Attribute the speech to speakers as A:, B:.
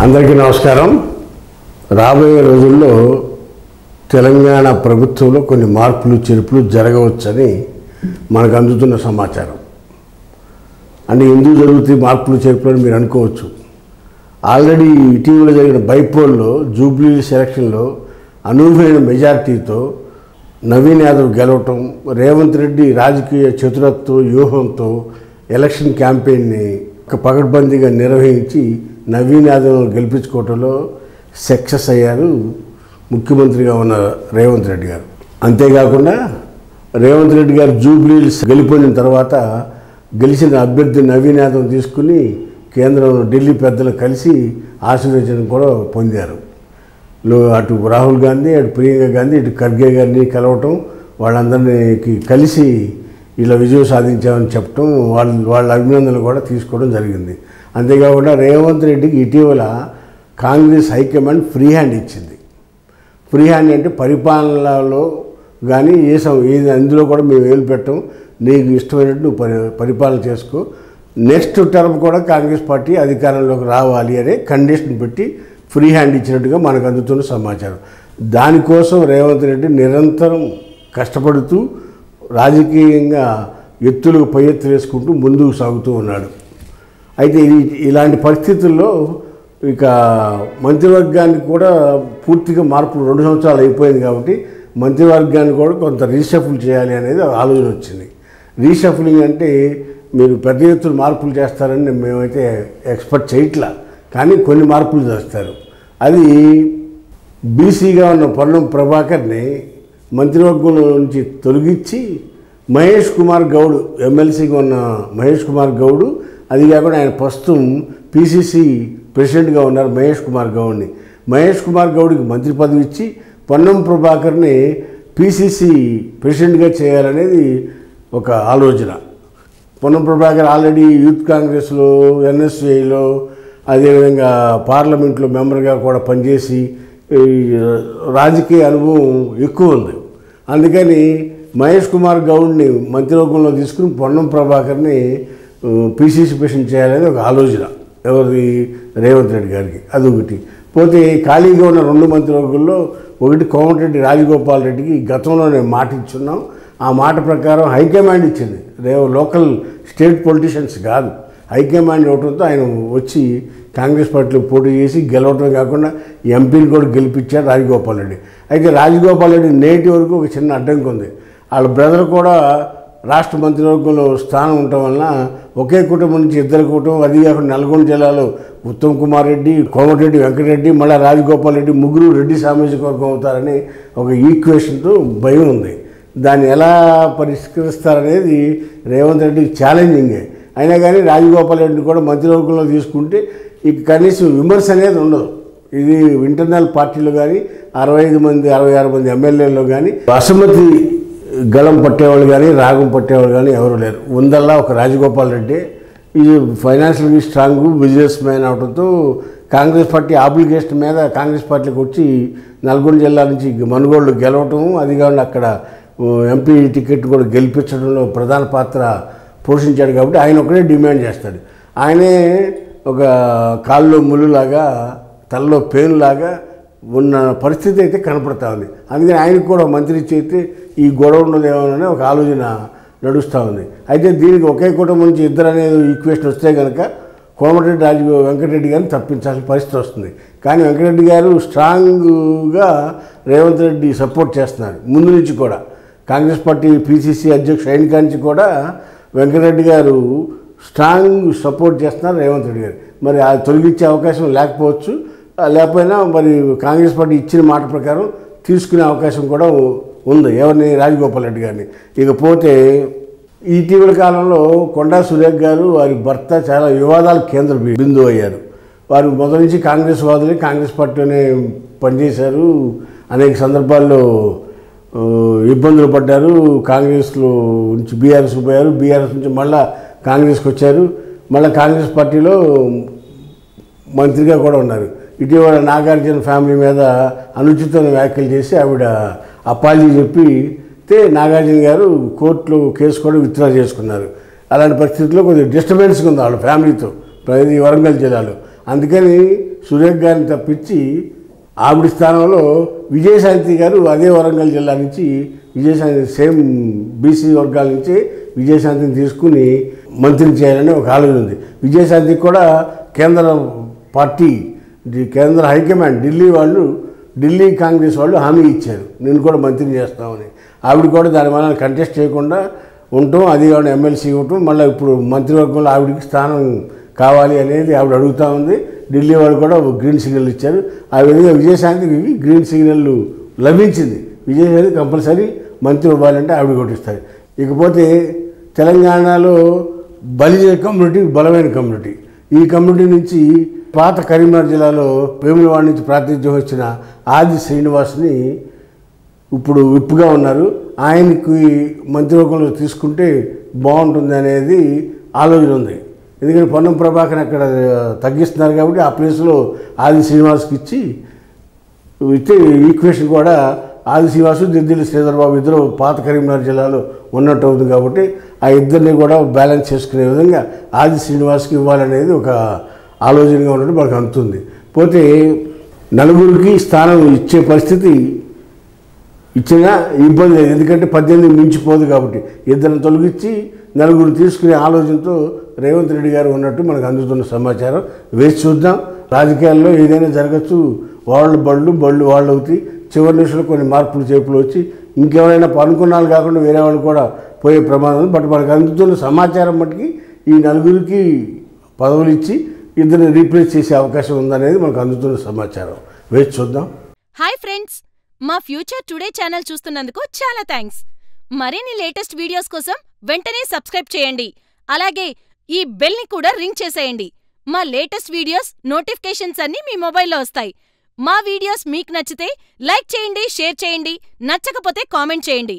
A: అందరికీ నమస్కారం. రాబోయే రోజుల్లో తెలంగాణ ప్రభుత్వంలో కొన్ని మార్పులు చేర్పులు జరగవచ్చని మనకు అందుతున్న సమాచారం. అంటే ఎందుకు జరుగుతాయి మార్పులు చేర్పులు అని మీరు అనుకోవచ్చు. ఆల్రెడీ ఇటీవల జరిగిన బైపోల్లో జూబ్లీ సెలక్షన్లో అనూహ్యమైన మెజార్టీతో నవీన్ యాదవ్ గెలవటం, రేవంత్ రెడ్డి రాజకీయ చతురత్వ వ్యూహంతో ఎలక్షన్ క్యాంపెయిన్ని పకడ్బందీగా నిర్వహించి నవీన్ యాదవ్ను గెలిపించుకోవటంలో సక్సెస్ అయ్యారు ముఖ్యమంత్రిగా ఉన్న రేవంత్ రెడ్డి గారు. అంతేకాకుండా రేవంత్ రెడ్డి గారు జూబ్లీ గెలిపోయిన తర్వాత గెలిచిన అభ్యర్థి నవీన్ యాదవ్ తీసుకుని కేంద్రంలో ఢిల్లీ పెద్దలు కలిసి ఆశీర్వచనం కూడా పొందారు. అటు రాహుల్ గాంధీ, అటు ప్రియాంక గాంధీ, ఇటు ఖర్గే గారిని కలవటం, వాళ్ళందరినీ కలిసి ఇలా విజయం సాధించామని చెప్పటం, వాళ్ళ అభినందనలు కూడా తీసుకోవడం జరిగింది. అంతేకాకుండా రేవంత్ రెడ్డికి ఇటీవల కాంగ్రెస్ హైకమాండ్ ఫ్రీ హ్యాండ్ ఇచ్చింది. ఫ్రీ హ్యాండ్ అంటే పరిపాలనలో కానీ ఏది అందులో కూడా మేము వేలు పెట్టాం, నీకు ఇష్టమైనట్టు నువ్వు పరిపాలన చేసుకో, నెక్స్ట్ టర్మ్ కూడా కాంగ్రెస్ పార్టీ అధికారంలోకి రావాలి అనే కండిషన్ పెట్టి ఫ్రీ హ్యాండ్ ఇచ్చినట్టుగా మనకు అందుతున్న సమాచారం. దానికోసం రేవంత్ రెడ్డి నిరంతరం కష్టపడుతూ రాజకీయంగా ఎత్తులకు పై ఎత్తులు వేసుకుంటూ ముందుకు సాగుతూ ఉన్నాడు. అయితే ఇలాంటి పరిస్థితుల్లో ఇక మంత్రివర్గానికి కూడా పూర్తిగా మార్పులు 2 సంవత్సరాలు అయిపోయింది కాబట్టి మంత్రివర్గాన్ని కూడా కొంత రీషఫుల్ చేయాలి అనేది ఆలోచన వచ్చింది. రీషఫులింగ్ అంటే మీరు పెద్ద ఎత్తున మార్పులు చేస్తారని మేమైతే ఎక్స్పెక్ట్ చేయట్లా, కానీ కొన్ని మార్పులు చేస్తారు. అది బీసీగా ఉన్న పొన్నం ప్రభాకర్ని మంత్రివర్గంలో నుంచి తొలగించి మహేష్ కుమార్ గౌడ్, ఎమ్మెల్సీగా ఉన్న మహేష్ కుమార్ గౌడ్, అది కాకుండా ఆయన ప్రస్తుతం పీసీసీ ప్రెసిడెంట్గా ఉన్నారు మహేష్ కుమార్ గౌడ్ని. మహేష్ కుమార్ గౌడ్కి మంత్రి పదవి ఇచ్చి పొన్నం ప్రభాకర్ని పీసీసీ ప్రెసిడెంట్గా చేయాలనేది ఒక ఆలోచన. పొన్నం ప్రభాకర్ ఆల్రెడీ యూత్ కాంగ్రెస్లో, ఎన్ఎస్ఏలో, అదేవిధంగా పార్లమెంట్లో మెంబర్గా కూడా పనిచేసి రాజకీయ అనుభవం ఎక్కువ ఉంది. అందుకని మహేష్ కుమార్ గౌడ్ని మంత్రివర్గంలో తీసుకుని పొన్నం ప్రభాకర్ని పీసీసీ ప్రెసిడెంట్ చేయాలనేది ఒక ఆలోచన ఎవరి రేవంత్ రెడ్డి గారికి. అదొకటి. పోతే ఖాళీగా ఉన్న 2 మంత్రివర్గంలో ఒకటి కోమటిరెడ్డి రాజగోపాల్ రెడ్డికి గతంలో నేను మాట ఇచ్చున్నాం. ఆ మాట ప్రకారం హైకమాండ్ ఇచ్చింది, లోకల్ స్టేట్ పొలిటీషియన్స్ కాదు, హైకమాండ్ ఇవ్వడంతో ఆయన వచ్చి కాంగ్రెస్ పార్టీలో పోటీ చేసి గెలవటం కాకుండా ఎంపీని కూడా గెలిపించారు రాజగోపాల్ రెడ్డి. అయితే రాజగోపాల్ రెడ్డి నేటి వరకు ఒక చిన్న అడ్డంకి ఉంది. వాళ్ళ బ్రదర్ కూడా రాష్ట్ర మంత్రివర్గంలో స్థానం ఉండటం వలన ఒకే కుటుంబం నుంచి 2 కుటుంబం, అది కాకుండా నల్గొండ జిల్లాలో ఉత్తమ్ కుమార్ రెడ్డి, కోమటిరెడ్డి వెంకటరెడ్డి, మళ్ళీ రాజగోపాల్ రెడ్డి ముగ్గురు రెడ్డి సామాజిక వర్గం అవుతారని ఒక ఈక్వేషన్తో భయం ఉంది. దాన్ని ఎలా పరిష్కరిస్తారనేది రేవంత్ రెడ్డికి ఛాలెంజింగే. అయినా కానీ రాజగోపాల్ రెడ్డిని కూడా మంత్రివర్గంలో తీసుకుంటే ఇక కనీసం విమర్శ అనేది ఉండదు. ఇది ఇంటర్నల్ పార్టీలో కానీ 65 మంది 66 మంది ఎమ్మెల్యేల్లో కానీ అసమ్మతి గళం పట్టేవాళ్ళు కానీ రాగం పట్టేవాళ్ళు కానీ ఎవరు లేరు. ఉందల్లా ఒక రాజగోపాల్ రెడ్డి. ఇది ఫైనాన్షియల్గా స్ట్రాంగ్ బిజినెస్ మ్యాన్ అవడంతో కాంగ్రెస్ పార్టీ ఆబ్లిగేషన్ మీద కాంగ్రెస్ పార్టీకి వచ్చి నల్గొండ జిల్లా నుంచి మనుగోళ్ళు గెలవటం, అది కాకుండా అక్కడ ఎంపీ టికెట్ కూడా గెలిపించడంలో ప్రధాన పాత్ర పోషించాడు. కాబట్టి ఆయన ఒకటే డిమాండ్ చేస్తాడు. ఆయనే ఒక కాల్లో ముళ్ళులాగా, తలలో పేనులాగా ఉన్న పరిస్థితి అయితే కనపడతా ఉంది. అందుకని ఆయనకు కూడా మంత్రి చేస్తే ఈ గొడవ ఉండదేమోననే ఒక ఆలోచన నడుస్తూ ఉంది. అయితే దీనికి ఒకే కుటుంబం నుంచి 2 అనేది ఈక్వేషన్ వస్తే కనుక కోమటిరెడ్డి వెంకటరెడ్డి గారిని తప్పించాల్సిన పరిస్థితి వస్తుంది. కానీ వెంకటరెడ్డి గారు స్ట్రాంగ్గా రేవంత్ రెడ్డి సపోర్ట్ చేస్తున్నారు ముందు నుంచి కూడా. కాంగ్రెస్ పార్టీ పీసీసీ అధ్యక్షుడు అయిన కాంచి కూడా వెంకటరెడ్డి గారు స్ట్రాంగ్ సపోర్ట్ చేస్తున్నారు రేవంత్ రెడ్డి గారు. మరి అది తొలగించే అవకాశం లేకపోవచ్చు, లేకపోయినా మరి కాంగ్రెస్ పార్టీ ఇచ్చిన మాట ప్రకారం తీసుకునే అవకాశం కూడా ఉంది ఎవరిని, రాజగోపాల్ రెడ్డి గారిని. ఇకపోతే ఇటీవల కాలంలో కొండా సురేఖ్ గారు, వారి భర్త చాలా వివాదాల కేంద్ర బిందువు అయ్యారు. వారు మొదటి నుంచి కాంగ్రెస్ వాదులే, కాంగ్రెస్ పార్టీలోనే పనిచేశారు. అనేక సందర్భాల్లో ఇబ్బందులు పడ్డారు. కాంగ్రెస్లో నుంచి బీఆర్ఎస్ పోయారు, బీఆర్ఎస్ నుంచి మళ్ళీ కాంగ్రెస్కి వచ్చారు, మళ్ళీ కాంగ్రెస్ పార్టీలో మంత్రిగా కూడా ఉన్నారు. ఇటీవల నాగార్జున ఫ్యామిలీ మీద అనుచితమైన వ్యాఖ్యలు చేసి ఆవిడ అపాలజీ చెప్పితే నాగార్జున గారు కోర్టులో కేసు కూడా విత్డ్రా చేసుకున్నారు. అలాంటి పరిస్థితుల్లో కొద్దిగా డిస్టర్బెన్స్గా ఉంది వాళ్ళ ఫ్యామిలీతో, ప్రతి వరంగల్ జిల్లాలో. అందుకని సురేఖ గారిని తప్పించి ఆవిడ స్థానంలో విజయశాంతి గారు అదే వరంగల్ జిల్లా నుంచి విజయశాంతి సేమ్ బీసీ వర్గాల నుంచి విజయశాంతిని తీసుకుని మంత్రిని చేయాలని ఒక ఆలోచన ఉంది. విజయశాంతికి కూడా కేంద్ర పార్టీ కేంద్ర హైకమాండ్ ఢిల్లీ కాంగ్రెస్ వాళ్ళు హామీ ఇచ్చారు, నేను కూడా మంత్రిని చేస్తామని. ఆవిడ కూడా దాని వల్ల కంటెస్ట్ చేయకుండా ఉండటం, అది ఆవిడ ఎమ్మెల్సీ ఇవ్వటం, మళ్ళీ ఇప్పుడు మంత్రివర్గంలో ఆవిడకి స్థానం కావాలి అనేది ఆవిడ అడుగుతూ ఉంది. ఢిల్లీ వాళ్ళు కూడా గ్రీన్ సిగ్నల్ ఇచ్చారు. ఆ విధంగా విజయశాంతికి గ్రీన్ సిగ్నల్ లభించింది. విజయశాంతి కంపల్సరీ మంత్రి ఇవ్వాలంటే ఆవిడ కొట్టిస్తారు. ఇకపోతే తెలంగాణలో బలిజ కమ్యూనిటీ బలమైన కమ్యూనిటీ. ఈ కమ్యూనిటీ నుంచి పాత కరీంనగర్ జిల్లాలో వేములవాడ నుంచి ప్రాతినిధ్యం వచ్చిన ఆది శ్రీనివాస్ని ఇప్పుడు విప్పుగా ఉన్నారు. ఆయనకి మంత్రివర్గంలో తీసుకుంటే బాగుంటుంది అనేది ఆలోచన ఉంది. ఎందుకంటే పొన్నం ప్రభాకర్ అక్కడ తగ్గిస్తున్నారు కాబట్టి ఆ ప్లేస్లో ఆది శ్రీనివాస్కి ఇచ్చి ఈక్వేషన్ కూడా ఆది శ్రీనివాసు దిద్దిల్లి శ్రీధర్బాబు ఇద్దరు పాత కరీంనగర్ జిల్లాలో ఉన్నట్టు అవుతుంది కాబట్టి ఆ ఇద్దరిని కూడా బ్యాలెన్స్ చేసుకునే విధంగా ఆది శ్రీనివాస్కి ఇవ్వాలనేది ఒక ఆలోచనగా ఉన్నట్టు మనకు అందుతుంది. పోతే నలుగురికి స్థానం ఇచ్చే పరిస్థితి ఇచ్చినా ఇబ్బంది లేదు, ఎందుకంటే 18 మించిపోదు కాబట్టి ఇద్దరిని తొలగించి నలుగురు తీసుకునే ఆలోచనతో రేవంత్ రెడ్డి గారు ఉన్నట్టు మనకు అందుతున్న సమాచారం. వేసి చూద్దాం. రాజకీయాల్లో ఏదైనా జరగచ్చు. వాళ్ళు బళ్ళు వాళ్ళు అవుతాయి. చివరి నిమిషంలో కొన్ని మార్పులు చేపులు వచ్చి ఇంకెవరైనా అనుకున్నాళ్ళు కాకుండా వేరే వాళ్ళు కూడా పోయే ప్రమాదం ఉంది. బట్ మనకు అందుతున్న సమాచారం మట్టుకి ఈ నలుగురికి పదవులు ఇచ్చి ఇద్దరిని రీప్లేస్ చేసే అవకాశం ఉందనేది మనకు అందుతున్న సమాచారం. వేచి చూద్దాం.
B: హాయ్ ఫ్రెండ్స్, మా ఫ్యూచర్ టుడే ఛానల్ చూస్తున్నందుకు చాలా థ్యాంక్స్. మరిన్ని లేటెస్ట్ వీడియోస్ కోసం వెంటనే సబ్స్క్రైబ్ చేయండి. అలాగే ఈ బెల్ ని కూడా రింగ్ చేసేయండి. మా లేటెస్ట్ వీడియోస్ నోటిఫికేషన్స్ అన్నీ మీ మొబైల్లో వస్తాయి. మా వీడియోస్ మీకు నచ్చితే లైక్ చేయండి, షేర్ చేయండి, నచ్చకపోతే కామెంట్ చేయండి.